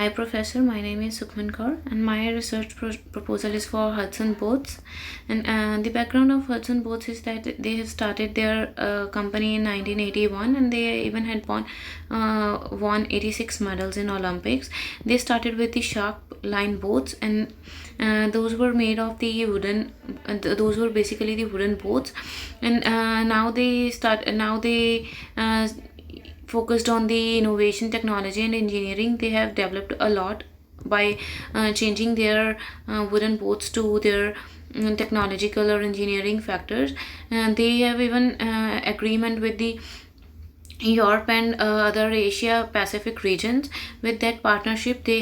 Hi, Professor. My name is Sukhman Kaur, and my research proposal is for Hudson Boats. And the background of Hudson Boats is that they have started their company in 1981, and they even had won 86 medals in Olympics. They started with the shark line boats, and those were made of the wooden. Those were basically the wooden boats, and now they focused on the innovation, technology, and engineering. They have developed a lot by changing their wooden boats to their technological or engineering factors. And they have even agreement with the Europe and other Asia Pacific regions. With that partnership, they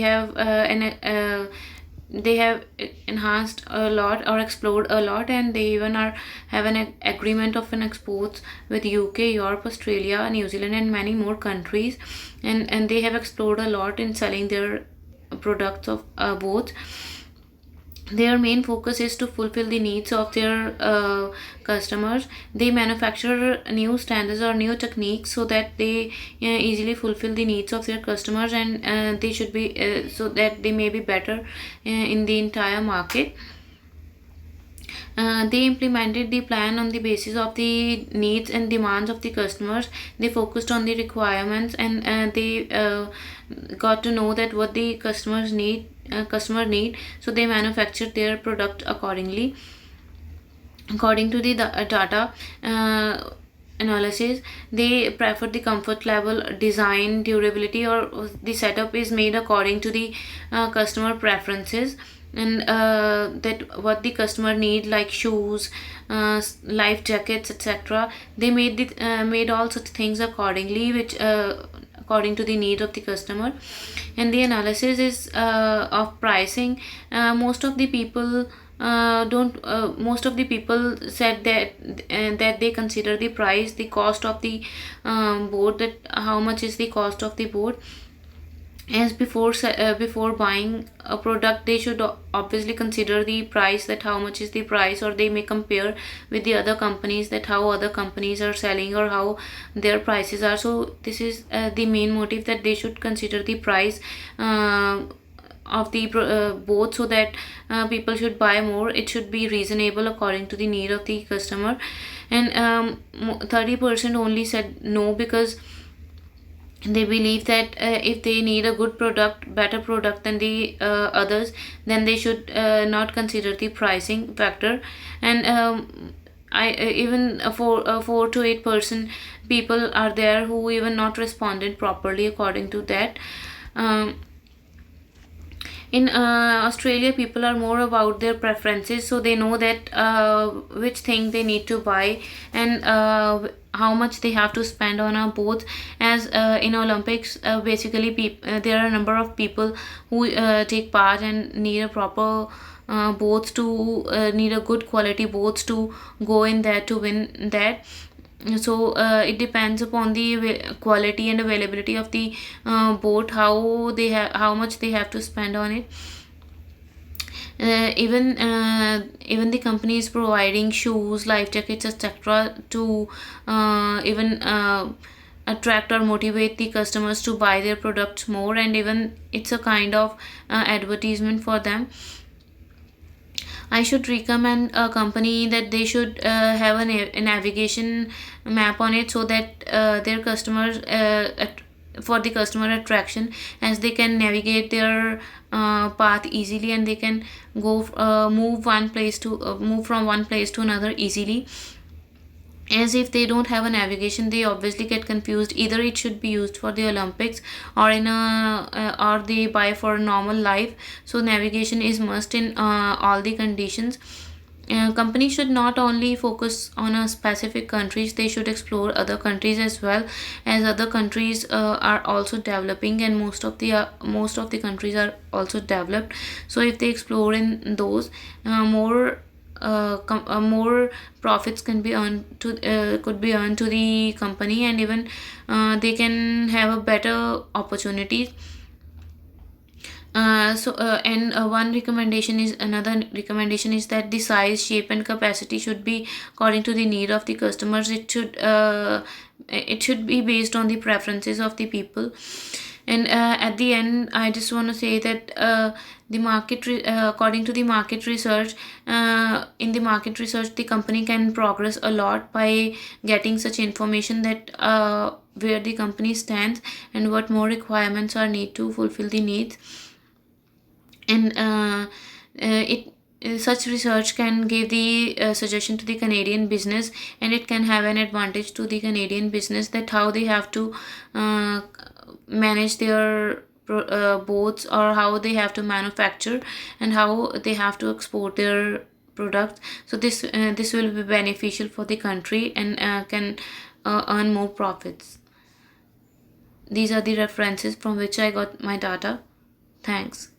have enhanced a lot or explored a lot, and they even have an agreement of an exports with UK, Europe, Australia, New Zealand, and many more countries. And they have explored a lot in selling their products of boats. Their main focus is to fulfill the needs of their customers. They manufacture new standards or new techniques so that they easily fulfill the needs of their customers, and they should be so that they may be better in the entire market. They implemented the plan on the basis of the needs and demands of the customers. They focused on the requirements, and they got to know that what the customer need, so they manufactured their product accordingly. According to the data analysis, they prefer the comfort level, design, durability, or the setup is made according to the customer preferences, and that what the customer need, like shoes, life jackets, etc. They made all such things accordingly, which according to the need of the customer. And the analysis is of pricing. Most of the people don't most of the people said that they consider the price, the cost of the board, that how much is the cost of the board. As before buying a product, they should obviously consider the price, that how much is the price, or they may compare with the other companies, that how other companies are selling or how their prices are. So this is the main motive, that they should consider the price of the both, so that people should buy more. It should be reasonable according to the need of the customer. And 30% only said no, because they believe that if they need a good product, better product than the others, then they should not consider the pricing factor. And I even 4 to 8% people are there who even not responded properly according to that. um, in Australia, people are more about their preferences, so they know that which thing they need to buy, and how much they have to spend on a boat. As in Olympics, basically there are a number of people who take part and need a proper boats to need a good quality boats to go in there to win that. So it depends upon the quality and availability of the boat, how much they have to spend on it. Even the company is providing shoes, life jackets, etc., to even attract or motivate the customers to buy their products more, and even it's a kind of advertisement for them. I should recommend a company that they should have a navigation map on it, so that their customers for the customer attraction, as they can navigate their path easily, and they can move from one place to another easily. As if they don't have a navigation, they obviously get confused. Either it should be used for the Olympics, or or they buy for normal life. So navigation is must in all the conditions. Companies should not only focus on a specific countries, they should explore other countries as well, as other countries are also developing, and most of the countries are also developed. So if they explore in those, more profits can be earned to could be earned to the company, and even they can have a better opportunities. And another recommendation is that the size, shape, and capacity should be according to the need of the customers. It should be based on the preferences of the people. And at the end, I just want to say that according to the market research, in the market research, the company can progress a lot by getting such information that where the company stands and what more requirements are need to fulfill the needs. And it such research can give the suggestion to the Canadian business, and it can have an advantage to the Canadian business, that how they have to uh, manage their boats, or how they have to manufacture, and how they have to export their products. So this will be beneficial for the country, and can earn more profits. These are the references from which I got my data. Thanks.